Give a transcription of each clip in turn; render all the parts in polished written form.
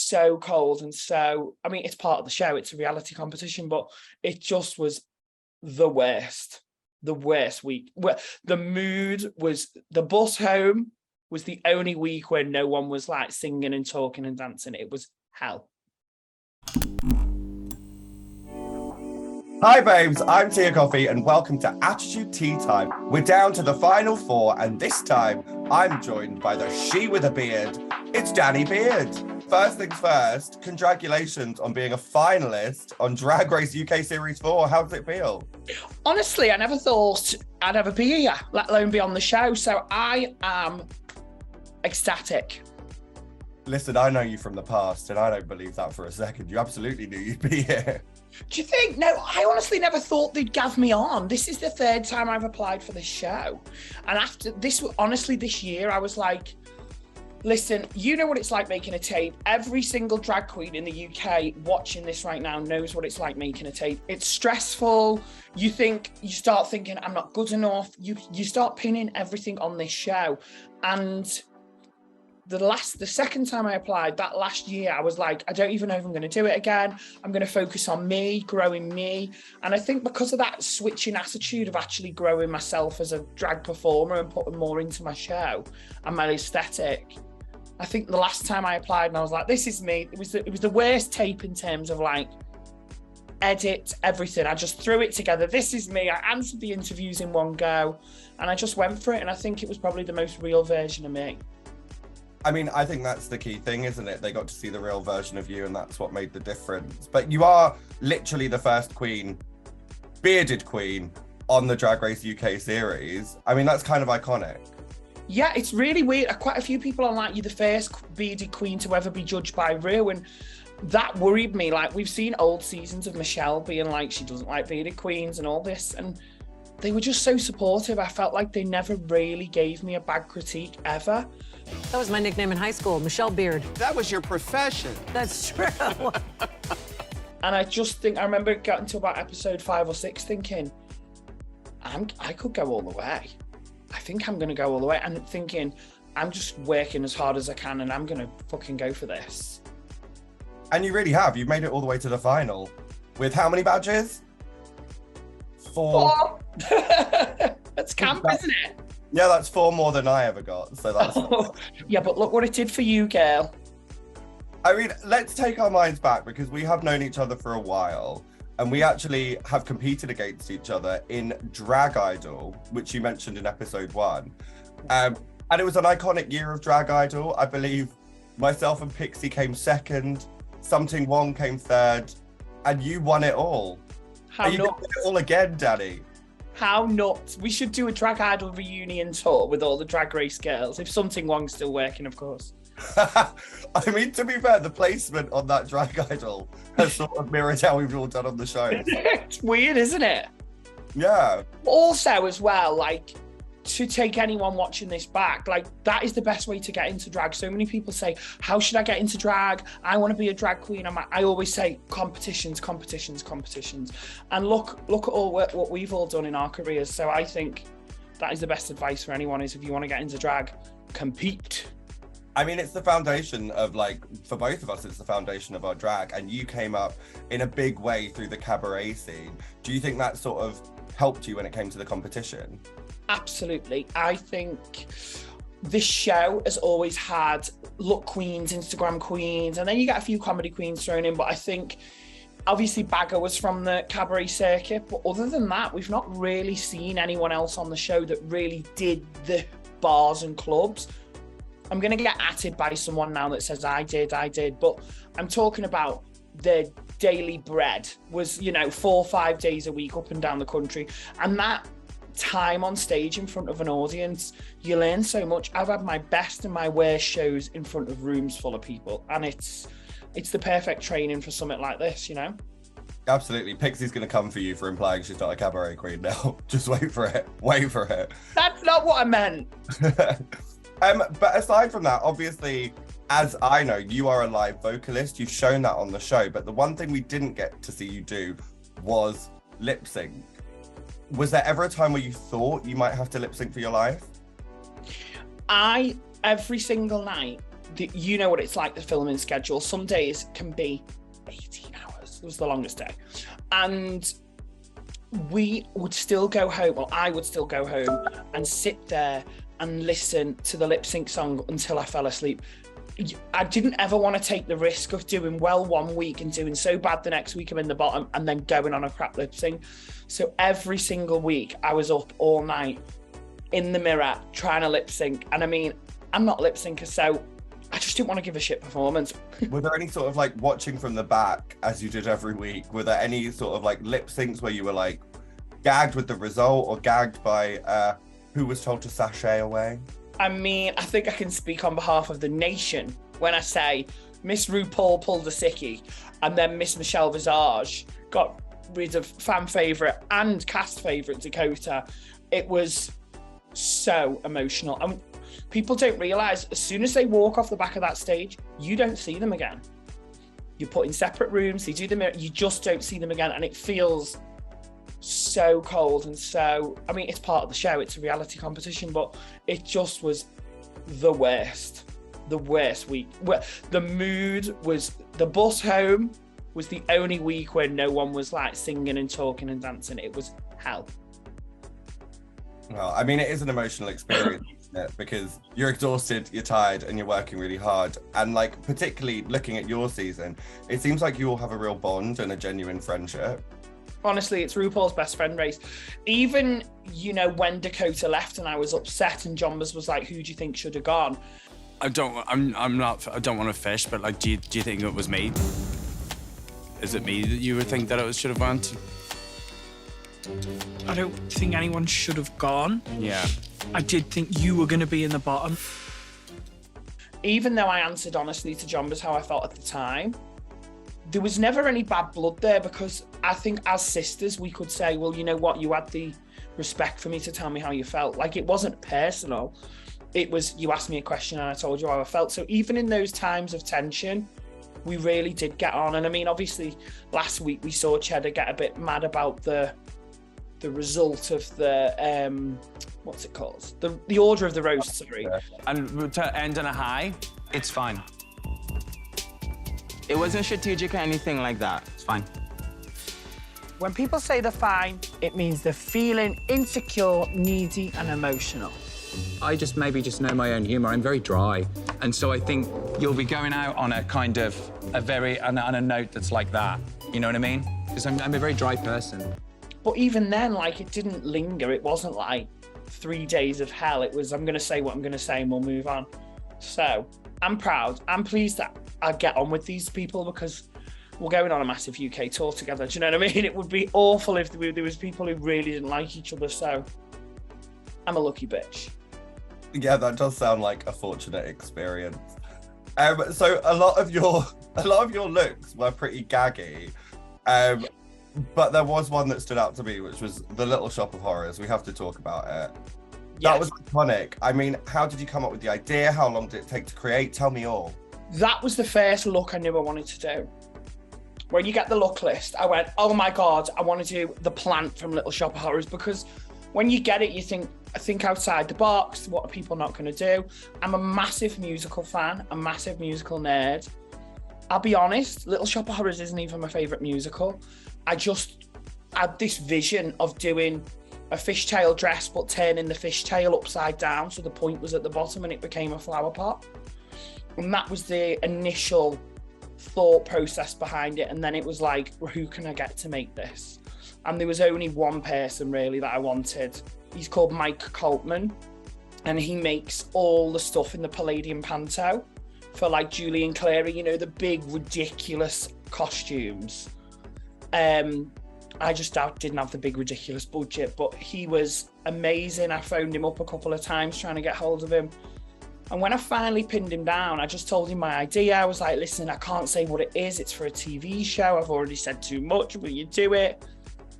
so cold and so, I mean, it's part of the show, it's a reality competition, but it just was the worst week. The mood was, the bus home was the only week where no one was like singing and talking and dancing. It was hell. Hi babes, I'm Tia Kofi and welcome to Attitude Tea Time. We're down to the final four and this time I'm joined by the she with a beard. It's Danny Beard. First things first, congratulations on being a finalist on Drag Race UK Series 4. How does it feel? Honestly, I never thought I'd ever be here, let alone be on the show. So I am ecstatic. Listen, I know you from the past and I don't believe that for a second. You absolutely knew you'd be here. Do you think? No, I honestly never thought they'd gav me on. This is the third time I've applied for this show. And after this, honestly, this year, I was like, listen, you know what it's like making a tape. Every single drag queen in the UK watching this right now knows what it's like making a tape. It's stressful. You start thinking, I'm not good enough. You start pinning everything on this show. And the second time I applied, that last year, I was like, I don't even know if I'm going to do it again. I'm going to focus on me, growing me. And I think because of that switching attitude of actually growing myself as a drag performer and putting more into my show and my aesthetic, I think the last time I applied and I was like, this is me. It was the worst tape in terms of like edit, everything. I just threw it together. This is me. I answered the interviews in one go and I just went for it. And I think it was probably the most real version of me. I mean, I think that's the key thing, isn't it? They got to see the real version of you and that's what made the difference. But you are literally the first queen, bearded queen, on the Drag Race UK series. I mean, that's kind of iconic. Yeah, it's really weird. Quite a few people are like, you're the first bearded queen to ever be judged by Rue, and that worried me. Like, we've seen old seasons of Michelle being like, she doesn't like bearded queens and all this, and they were just so supportive. I felt like they never really gave me a bad critique ever. That was my nickname in high school, Michelle Beard. That was your profession. That's true. And I just think, I remember getting to about episode 5 or 6 thinking, I could go all the way. I think I'm going to go all the way. And thinking, I'm just working as hard as I can and I'm going to fucking go for this. And you really have. You've made it all the way to the final. With how many badges? 4. That's camp, isn't it? Yeah, that's 4 more than I ever got. So that's yeah, but look what it did for you, girl. I mean, let's take our minds back because we have known each other for a while and we actually have competed against each other in Drag Idol, which you mentioned in episode 1. And it was an iconic year of Drag Idol. I believe myself and Pixie came second, Something Wong came third, and you won it all. How Are you going to do it all again, Danny? How nuts. We should do a Drag Idol reunion tour with all the Drag Race girls, if Something Wong's still working, of course. I mean, to be fair, the placement on that Drag Idol has sort of mirrored how we've all done on the show. It's weird, isn't it? Yeah. Also, as well, like, to take anyone watching this back, like, that is the best way to get into drag. So many people say, how should I get into drag? I want to be a drag queen. I always say competitions. And look at all what we've all done in our careers. So I think that is the best advice for anyone, is if you want to get into drag, compete. I mean, it's the foundation of, like, for both of us, it's the foundation of our drag. And you came up in a big way through the cabaret scene. Do you think that sort of helped you when it came to the competition? Absolutely. I think this show has always had look queens, Instagram queens, and then you get a few comedy queens thrown in. But I think obviously Bagger was from the cabaret circuit. But other than that, we've not really seen anyone else on the show that really did the bars and clubs. I'm going to get atted by someone now that says I did. But I'm talking about the daily bread was, 4 or 5 days a week up and down the country. And that time on stage in front of an audience, you learn so much. I've had my best and my worst shows in front of rooms full of people, and it's the perfect training for something like this, Absolutely. Pixie's going to come for you for implying she's not a cabaret queen now. Just wait for it. That's not what I meant. But aside from that, obviously, as I know, you are a live vocalist. You've shown that on the show, but the one thing we didn't get to see you do was lip sync. Was there ever a time where you thought you might have to lip sync for your life? Every single night, you know what it's like, the filming schedule. Some days can be 18 hours. It was the longest day. And we would still go home, or I would still go home and sit there and listen to the lip sync song until I fell asleep. I didn't ever want to take the risk of doing well one week and doing so bad the next week I'm in the bottom and then going on a crap lip sync. So every single week I was up all night in the mirror trying to lip sync. And I mean, I'm not a lip syncer, so I just didn't want to give a shit performance. Were there any sort of like watching from the back as you did every week? Were there any sort of like lip syncs where you were like gagged with the result or gagged by who was told to sashay away? I mean, I think I can speak on behalf of the nation when I say Miss RuPaul pulled a sickie and then Miss Michelle Visage got rid of fan favourite and cast favourite Dakota. It was so emotional. And people don't realise, as soon as they walk off the back of that stage, you don't see them again. You're put in separate rooms, they do the mirror, you just don't see them again. And it feels so cold and so, I mean, it's part of the show, it's a reality competition, but it just was the worst week. The mood was, the bus home was the only week where no one was like singing and talking and dancing. It was hell. Well, I mean, it is an emotional experience, isn't it? Because you're exhausted, you're tired, and you're working really hard. And like, particularly looking at your season, it seems like you all have a real bond and a genuine friendship. Honestly, it's RuPaul's best friend race. Even, you know, when Dakota left and I was upset and Jombas was like, who do you think should have gone? I don't want to fish, but like, do you think it was me? Is it me that you would think that it should have gone to? I don't think anyone should have gone. Yeah. I did think you were going to be in the bottom. Even though I answered honestly to Jombas how I felt at the time, there was never any bad blood there, because I think as sisters, we could say, well, you know what, you had the respect for me to tell me how you felt. Like, it wasn't personal. It was, you asked me a question and I told you how I felt. So even in those times of tension, we really did get on. And I mean, obviously, last week we saw Cheddar get a bit mad about the result of the, what's it called? The order of the roast, sorry. And to end on a high, It's fine. It wasn't strategic or anything like that. It's fine. When people say they're fine, it means they're feeling insecure, needy, and emotional. I maybe just know my own humour. I'm very dry. And so I think you'll be going out on a kind of on a note that's like that. You know what I mean? because I'm a very dry person. But even then, like, it didn't linger. It wasn't like 3 days of hell. It was, I'm going to say what I'm going to say and we'll move on. So I'm proud. I'm pleased that I get on with these people, because we're going on a massive UK tour together. Do you know what I mean? It would be awful if there was people who really didn't like each other. So I'm a lucky bitch. Yeah, that does sound like a fortunate experience. So a lot of your looks were pretty gaggy. But there was one that stood out to me, which was the Little Shop of Horrors. We have to talk about it. Yes. That was iconic. I mean, how did you come up with the idea? How long did it take to create? Tell me all. That was the first look I knew I wanted to do. When you get the look list, I went, oh my God, I want to do the plant from Little Shop of Horrors, because when you get it, you think outside the box. What are people not going to do? I'm a massive musical fan, a massive musical nerd. I'll be honest, Little Shop of Horrors isn't even my favourite musical. I just had this vision of doing a fishtail dress, but turning the fishtail upside down, so the point was at the bottom and it became a flower pot. And that was the initial thought process behind it. And then it was like, well, who can I get to make this? And there was only one person really that I wanted. He's called Mike Coltman, and he makes all the stuff in the Palladium Panto for like Julie and Clary, you know, the big ridiculous costumes. I just didn't have the big ridiculous budget, but he was amazing. I phoned him up a couple of times trying to get hold of him. And when I finally pinned him down, I just told him my idea. I was like, listen, I can't say what it is. It's for a TV show. I've already said too much. Will you do it?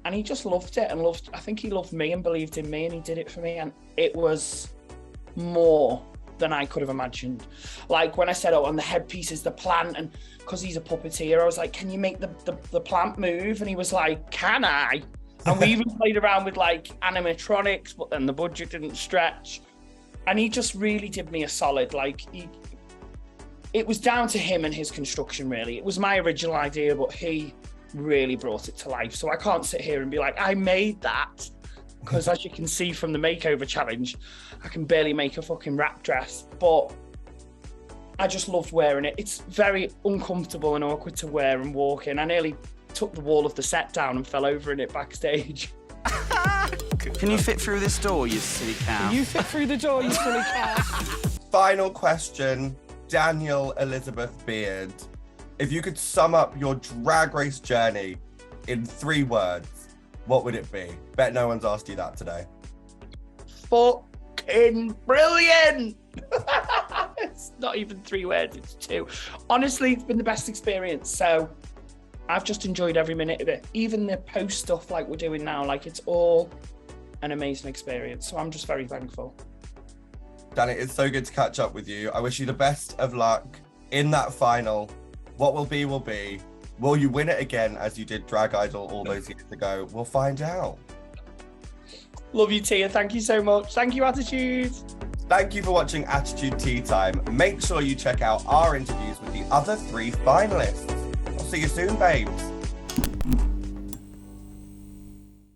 And he just loved it, and I think he loved me and believed in me, and he did it for me. And it was more than I could have imagined. Like when I said, oh, and the headpiece is the plant, and because he's a puppeteer, I was like, can you make the plant move? And he was like, can I? And we even played around with like animatronics, but then the budget didn't stretch. And he just really did me a solid. Like it was down to him and his construction, really. It was my original idea, but he really brought it to life. So I can't sit here and be like, I made that. Because as you can see from the makeover challenge, I can barely make a fucking wrap dress. But I just loved wearing it. It's very uncomfortable and awkward to wear and walk in. I nearly took the wall of the set down and fell over in it backstage. Can you fit through this door, you silly cow? You fit through the door, you silly cow. Final question, Daniel Elizabeth Beard. If you could sum up your drag race journey in 3 words, what would it be? Bet no one's asked you that today. Fucking brilliant. It's not even 3 words, it's 2. Honestly, it's been the best experience. So I've just enjoyed every minute of it. Even the post stuff like we're doing now, like it's all an amazing experience. So I'm just very thankful. Danny, it's so good to catch up with you. I wish you the best of luck in that final. What will be, will be. Will you win it again as you did Drag Idol all those years ago? We'll find out. Love you, Tia. Thank you so much. Thank you, Attitude. Thank you for watching Attitude Tea Time. Make sure you check out our interviews with the other 3 finalists. I'll see you soon, babes.